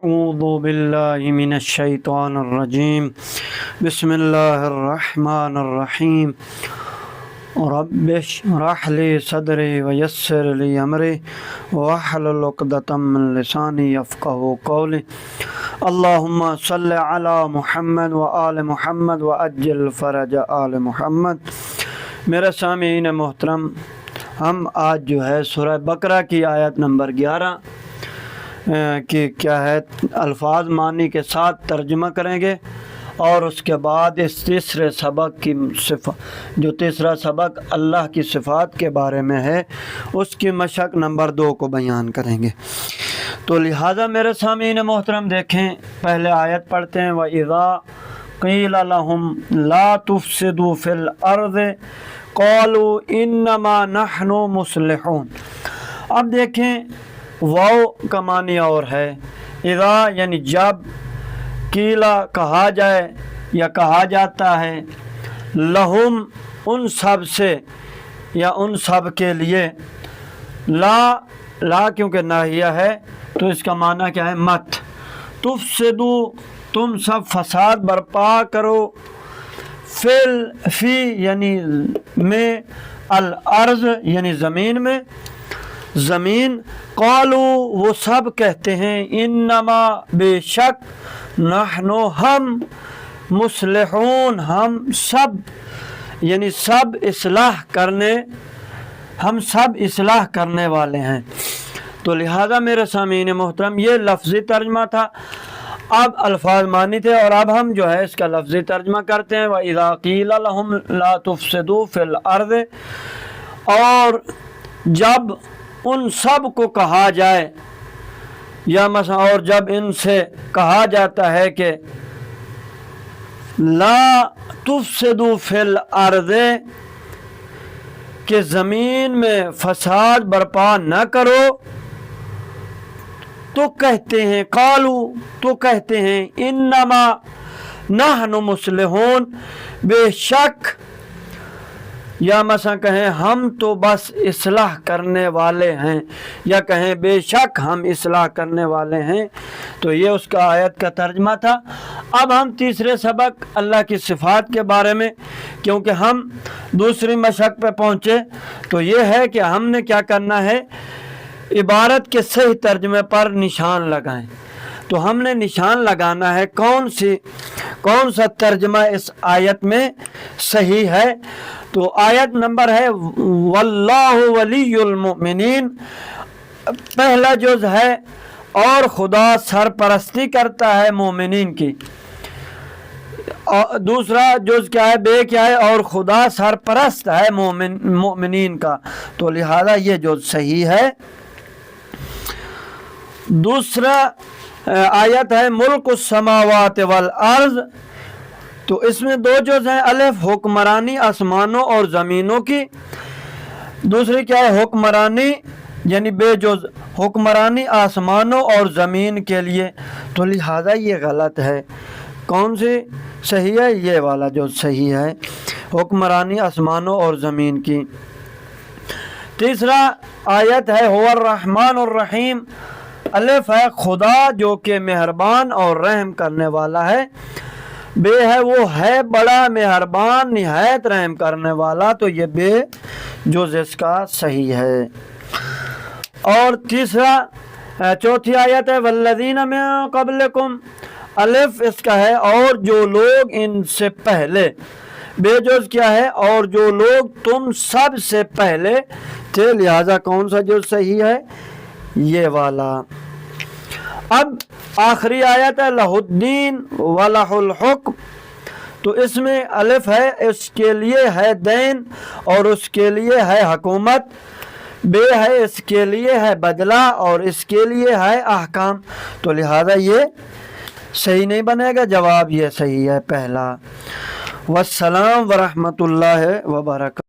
اعوذ باللہ من الشیطان الرجیم بسم اللہ الرحمن الرحیم رب اشرح لی صدری ویسر لی امری واحلل عقدۃ من لسانی یفقہوا قولی اللہم صلی علی محمد وآل محمد وعجل فرج آل محمد۔ میرے سامعین محترم، ہم آج جو ہے سورہ بقرہ کی آیت نمبر 11 کہ کیا ہے الفاظ معنی کے ساتھ ترجمہ کریں گے، اور اس کے بعد اس تیسرے سبق کی جو تیسرا سبق اللہ کی صفات کے بارے میں ہے، اس کی مشق نمبر 2 کو بیان کریں گے۔ تو لہٰذا میرے سامعین محترم دیکھیں، پہلے آیت پڑھتے ہیں وَإِذَا قِيلَ لَهُمْ لَا تُفْسِدُوا فِي الْأَرْضِ قَالُوا إِنَّمَا نَحْنُ مُصْلِحُونَ۔ اب دیکھیں، واو کا معنی اور ہے، اذا یعنی جب، قیلا کہا جائے یا کہا جاتا ہے، لہم ان سب سے یا ان سب کے لیے، لا کیونکہ ناہیہ ہے تو اس کا معنی کیا ہے؟ مت۔ تفسدو تم سب فساد برپا کرو، فی یعنی میں، الارض یعنی زمین میں، زمین، قالو وہ سب کہتے ہیں، انما بے شک، نحنو ہم، مصلحون ہم سب یعنی سب اصلاح کرنے، ہم سب اصلاح کرنے والے ہیں۔ تو لہذا میرے سامعین محترم، یہ لفظی ترجمہ تھا، اب الفاظ معنی تھے، اور اب ہم جو ہے اس کا لفظی ترجمہ کرتے ہیں وَإِذَا قِيلَ لَهُمْ لَا تُفْسِدُوا فِي الْأَرْضِ، اور جب ان سب کو کہا جائے، یا مثلا اور جب ان سے کہا جاتا ہے کہ لا تفسدوا فی الارض، کہ زمین میں فساد برپا نہ کرو، تو کہتے ہیں، قالو تو کہتے ہیں، انما نحن مصلحون بے شک، یا مثلا کہیں ہم تو بس اصلاح کرنے والے ہیں، یا کہیں بے شک ہم اصلاح کرنے والے ہیں۔ تو یہ اس کا آیت کا ترجمہ تھا۔ اب ہم تیسرے سبق اللہ کی صفات کے بارے میں، کیونکہ ہم دوسری مشق پہ پہنچے، تو یہ ہے کہ ہم نے کیا کرنا ہے، عبارت کے صحیح ترجمے پر نشان لگائیں۔ تو ہم نے نشان لگانا ہے کون سا ترجمہ اس آیت میں صحیح ہے۔ تو آیت نمبر ہے واللہ ولی المؤمنین، پہلا جز ہے اور خدا سرپرستی کرتا ہے مومنین کی، اور دوسرا جز کیا ہے، بے کیا ہے، اور خدا سرپرست ہے مومنین کا، تو لہذا یہ جز صحیح ہے۔ دوسرا آیت ہے ملک السماوات والارض، تو اس میں 2 جز ہیں، الف حکمرانی آسمانوں اور زمینوں کی، دوسری کیا ہے، حکمرانی یعنی بے جز، حکمرانی آسمانوں اور زمین کے لیے، تو لہذا یہ غلط ہے۔ کون سی صحیح ہے؟ یہ والا جو صحیح ہے، حکمرانی آسمانوں اور زمین کی۔ تیسرا آیت ہے هو الرحمن الرحیم، الف ہے خدا جو کہ مہربان اور رحم کرنے والا ہے، بے ہے وہ ہے بڑا مہربان نہایت رحم کرنے والا، تو یہ بے جز اس کا صحیح ہے۔ اور چوتھی آیت ہے والذین من قبلکم، الف اس کا ہے اور جو لوگ ان سے پہلے، بے جز کیا ہے، اور جو لوگ تم سب سے پہلے تھے، لہذا کون سا جز صحیح ہے؟ یہ والا۔ اب آخری آیت ہے لہ الدین ولہ الحکم، تو اس میں الف ہے، اس کے لیے ہے دین اور اس کے لیے ہے حکومت، بے ہے اس کے لیے ہے بدلہ اور اس کے لیے ہے احکام، تو لہذا یہ صحیح نہیں بنے گا، جواب یہ صحیح ہے پہلا۔ والسلام ورحمۃ اللہ وبرکاتہ۔